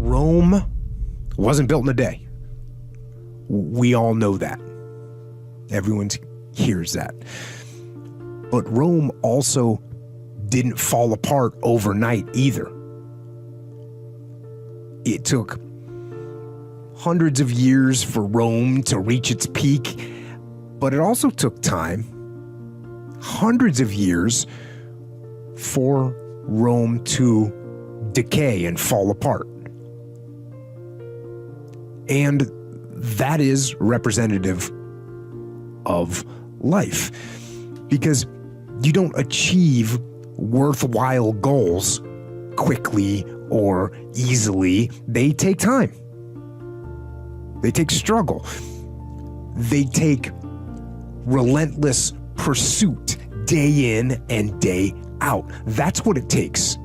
Rome wasn't built in a day. We all know that. Everyone hears that. But Rome also didn't fall apart overnight either. It took hundreds of years for Rome to reach its peak, but it also took time, hundreds of years, for Rome to decay and fall apart. And that is representative of life, because you don't achieve worthwhile goals quickly or easily. They take time. They take struggle. They take relentless pursuit day in and day out. That's what it takes.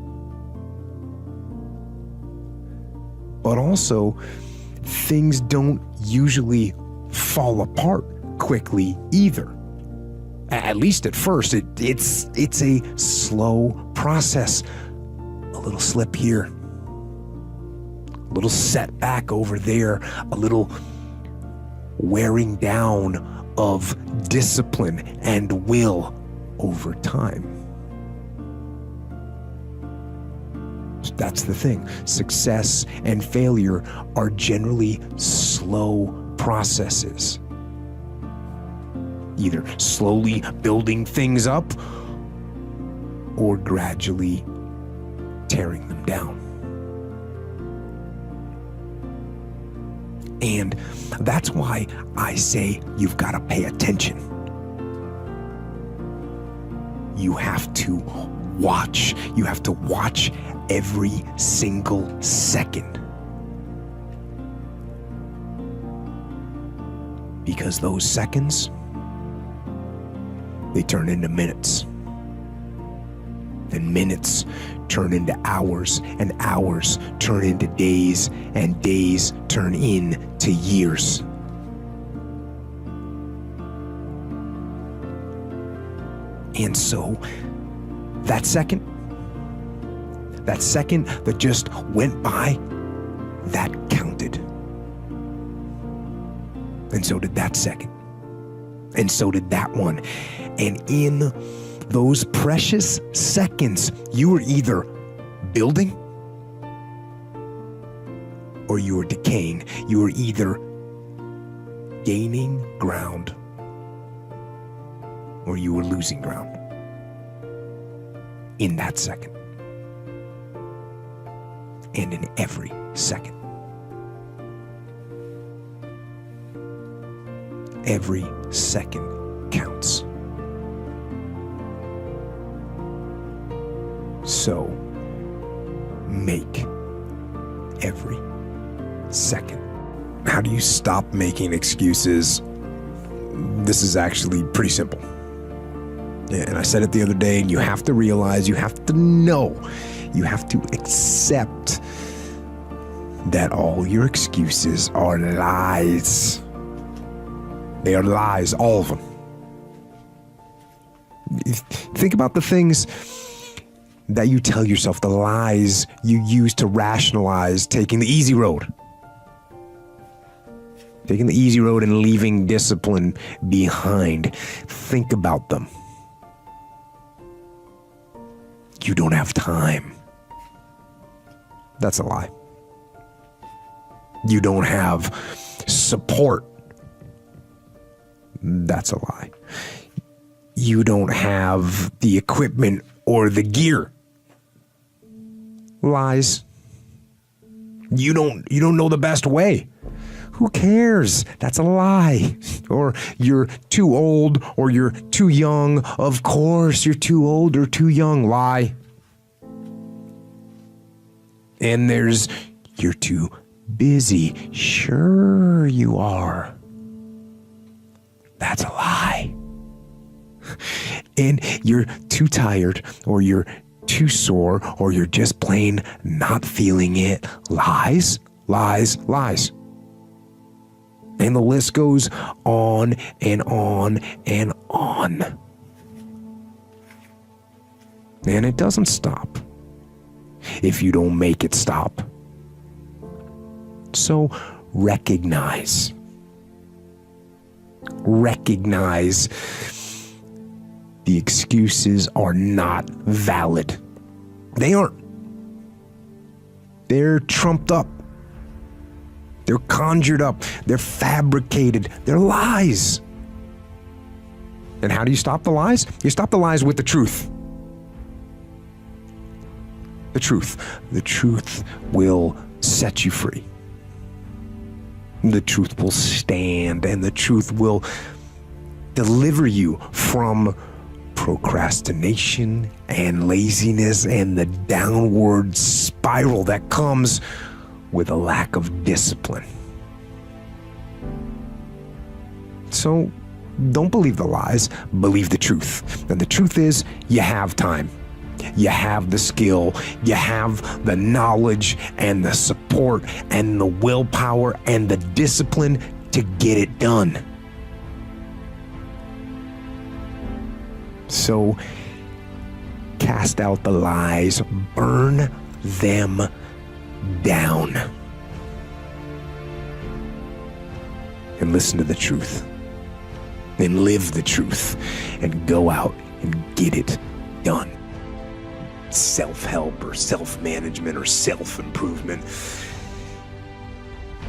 But also, things don't usually fall apart quickly either. At least at first, it's a slow process. A little slip here, a little setback over there, a little wearing down of discipline and will over time. That's the thing. Success and failure are generally slow processes. Either slowly building things up or gradually tearing them down. And that's why I say you've got to pay attention. You have to watch. You have to watch every single second. Because those seconds, they turn into minutes. And minutes turn into hours, and hours turn into days, and days turn into years. And so, that second that just went by, that counted. And so did that second. And so did that one. And in those precious seconds, you were either building or you were decaying. You were either gaining ground or you were losing ground in that second. And in every second. Every second counts. So, make every second. How do you stop making excuses? This is actually pretty simple. And I said it the other day, and you have to realize, you have to know, you have to accept that all your excuses are lies. They are lies, all of them. Think about the things that you tell yourself, the lies you use to rationalize taking the easy road. Taking the easy road and leaving discipline behind. Think about them. You don't have time. That's a lie. You don't have support. That's a lie. You don't have the equipment or the gear. Lies. You don't know the best way. Who cares? That's a lie. Or you're too old or you're too young. Of course you're too old or too young. Lie. And there's you're too busy. Sure you are. That's a lie. And you're too tired or you're too sore or you're just plain not feeling it. Lies, lies, lies. And the list goes on and on and on. And it doesn't stop if you don't make it stop. So recognize the excuses are not valid. They aren't. They're trumped up. They're conjured up. They're fabricated. They're lies. And how do you stop the lies? You stop the lies with the truth. The truth. The truth will set you free. The truth will stand, and the truth will deliver you from procrastination and laziness and the downward spiral that comes with a lack of discipline. So don't believe the lies, believe the truth. And the truth is, you have time. You have the skill, you have the knowledge and the support and the willpower and the discipline to get it done. So cast out the lies, burn them down, and listen to the truth, and live the truth, and go out and get it done. Self-help or self-management or self-improvement,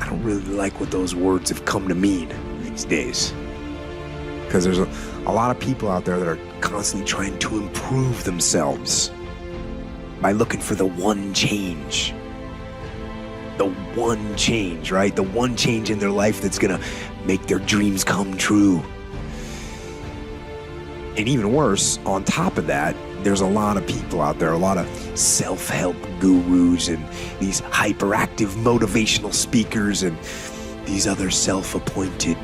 I don't really like what those words have come to mean these days, because there's a lot of people out there that are constantly trying to improve themselves by looking for the one change. The one change, right? The one change in their life that's gonna make their dreams come true. And even worse, on top of that, there's a lot of people out there, a lot of self-help gurus and these hyperactive motivational speakers and these other self-appointed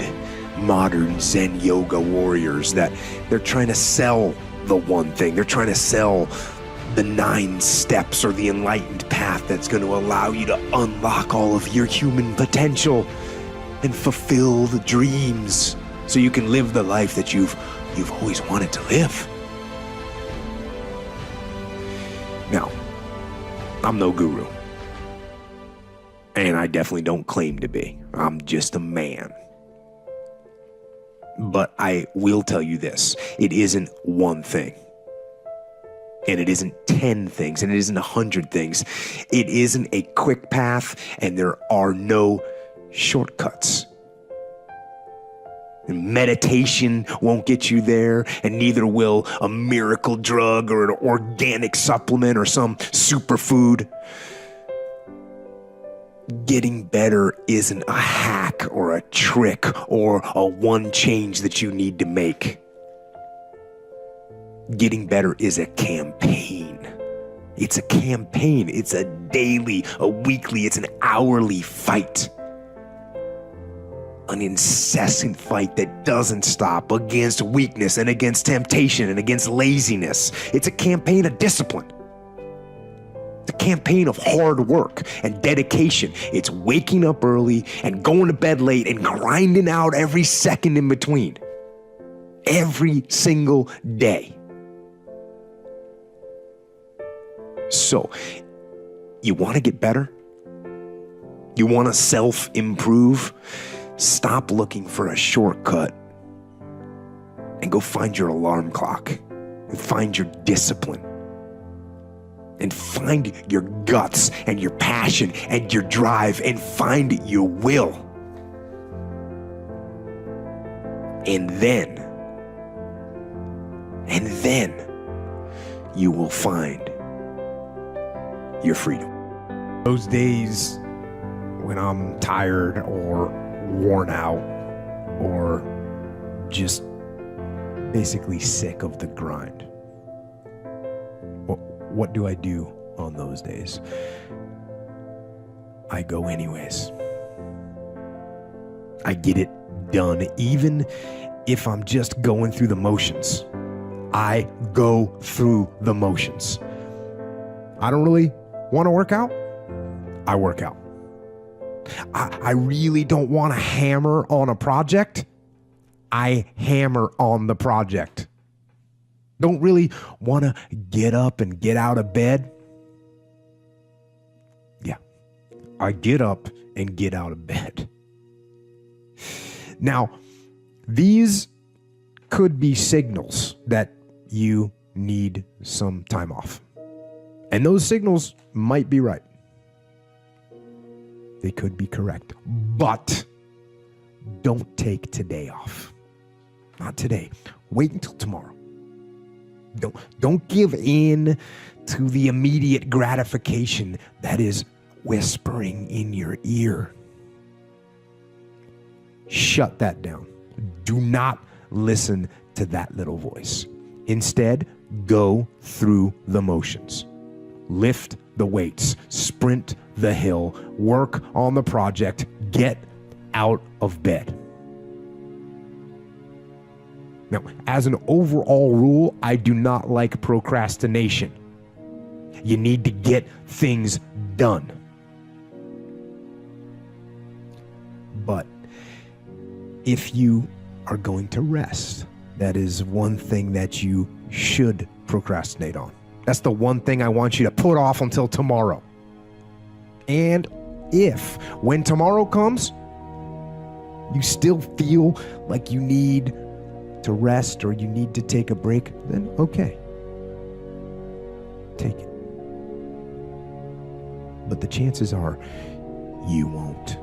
modern Zen yoga warriors that they're trying to sell the one thing. They're trying to sell the 9 steps or the enlightened path that's going to allow you to unlock all of your human potential and fulfill the dreams so you can live the life that you've always wanted to live. Now, I'm no guru, and I definitely don't claim to be. I'm just a man. But I will tell you this, it isn't one thing, and it isn't 10 things, and it isn't 100 things. It isn't a quick path, and there are no shortcuts. And meditation won't get you there, and neither will a miracle drug or an organic supplement or some superfood. Getting better isn't a hack or a trick or a one change that you need to make. Getting better is a campaign. It's a campaign. It's a daily, a weekly, it's an hourly fight. An incessant fight that doesn't stop against weakness and against temptation and against laziness. It's a campaign of discipline. It's a campaign of hard work and dedication. It's waking up early and going to bed late and grinding out every second in between. Every single day. So, you want to get better? You want to self-improve? Stop looking for a shortcut and go find your alarm clock and find your discipline and find your guts and your passion and your drive and find your will. And then you will find your freedom. Those days when I'm tired or worn out or just basically sick of the grind, what do I do on those days? I go anyways. I get it done, even if I'm just going through the motions. I go through the motions. I don't really want to work out. I work out. I really don't want to hammer on a project. I hammer on the project. Don't really want to get up and get out of bed. Yeah, I get up and get out of bed. Now, these could be signals that you need some time off. And those signals might be right. They could be correct. But don't take today off. Not today. Wait until tomorrow. Don't give in to the immediate gratification that is whispering in your ear. Shut that down. Do not listen to that little voice. Instead, go through the motions. Lift the weights, sprint the hill, work on the project, get out of bed. Now, as an overall rule, I do not like procrastination. You need to get things done. But if you are going to rest, that is one thing that you should procrastinate on. That's the one thing I want you to put off until tomorrow. And if, when tomorrow comes, you still feel like you need to rest or you need to take a break, then okay. Take it. But the chances are you won't.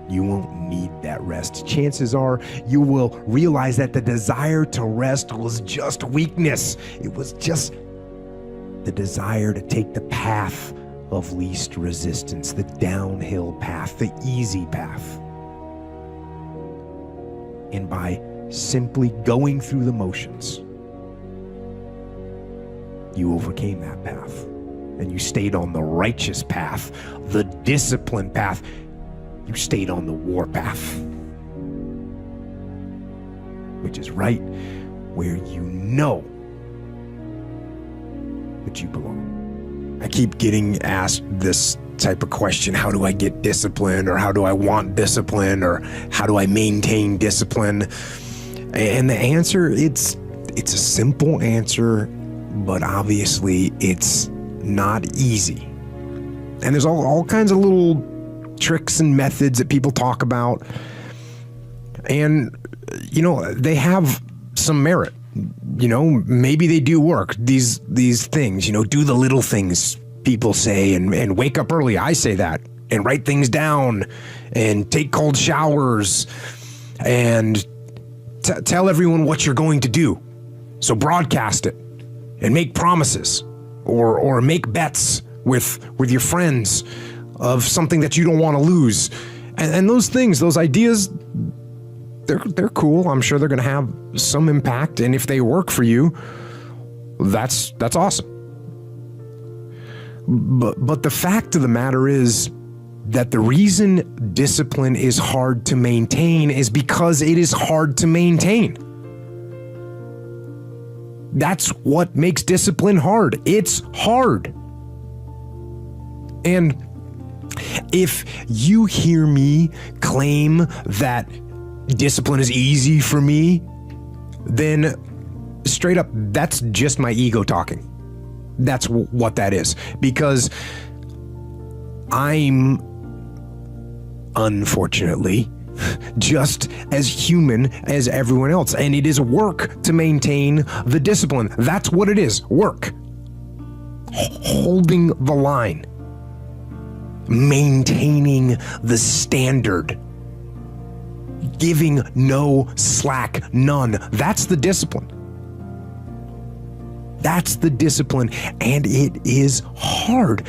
You won't need that rest. Chances are you will realize that the desire to rest was just weakness. It was just the desire to take the path of least resistance, the downhill path, the easy path. And by simply going through the motions, you overcame that path. And you stayed on the righteous path, the disciplined path. You stayed on the war path, which is right where you know that you belong. I keep getting asked this type of question: how do I get discipline, or how do I want discipline, or how do I maintain discipline? And the answer, it's a simple answer, but obviously it's not easy. And there's all kinds of little tricks and methods that people talk about. And, they have some merit. Maybe they do work, these things, do the little things people say, and wake up early. I say that, and write things down, and take cold showers, and tell everyone what you're going to do. So broadcast it, and make promises, or make bets with your friends of something that you don't want to lose. And those things, those ideas, they're cool. I'm sure they're going to have some impact, and if they work for you, that's awesome. But the fact of the matter is that the reason discipline is hard to maintain is because it is hard to maintain. That's what makes discipline hard. It's hard. And if you hear me claim that discipline is easy for me, then straight up, that's just my ego talking. That's what that is. Because I'm, unfortunately, just as human as everyone else. And it is work to maintain the discipline. That's what it is. Work. Holding the line. Maintaining the standard. Giving no slack, none. That's the discipline. That's the discipline, and it is hard.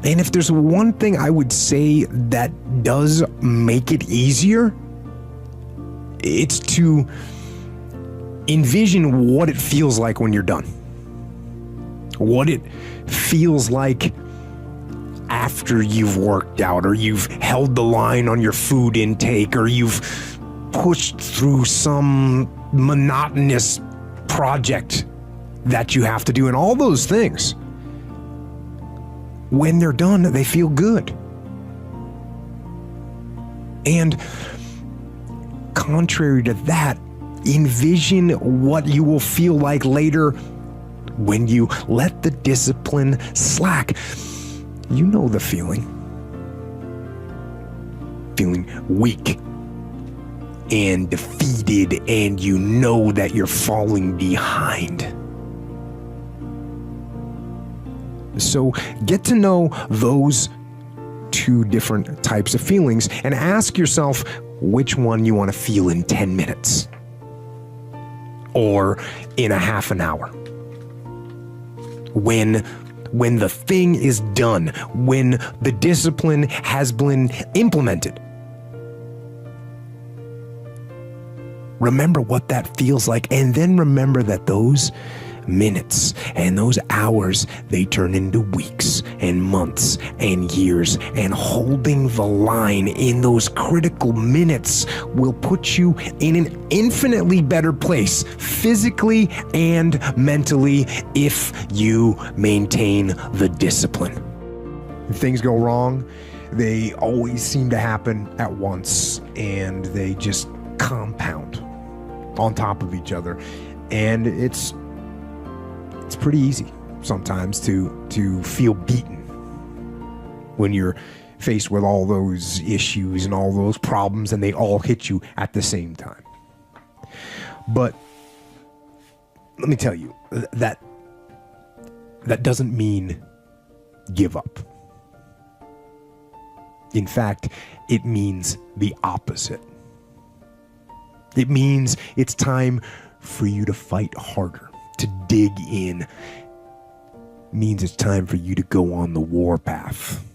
And if there's one thing I would say that does make it easier, it's to envision what it feels like when you're done. What it feels like after you've worked out, or you've held the line on your food intake, or you've pushed through some monotonous project that you have to do, and all those things. When they're done, they feel good. And contrary to that, envision what you will feel like later when you let the discipline slack. You know the feeling. feeling weak and defeated, and you know that you're falling behind. So get to know those two different types of feelings and ask yourself which one you want to feel in 10 minutes or in a half an hour. When the thing is done, when the discipline has been implemented. Remember what that feels like, and then remember that those minutes and those hours, they turn into weeks and months and years, and holding the line in those critical minutes will put you in an infinitely better place, physically and mentally, if you maintain the discipline. If things go wrong, they always seem to happen at once, and they just compound on top of each other, and it's pretty easy sometimes to feel beaten when you're faced with all those issues and all those problems, and they all hit you at the same time. But let me tell you, that doesn't mean give up. In fact, it means the opposite. It means it's time for you to fight harder, to dig in. It means it's time for you to go on the warpath.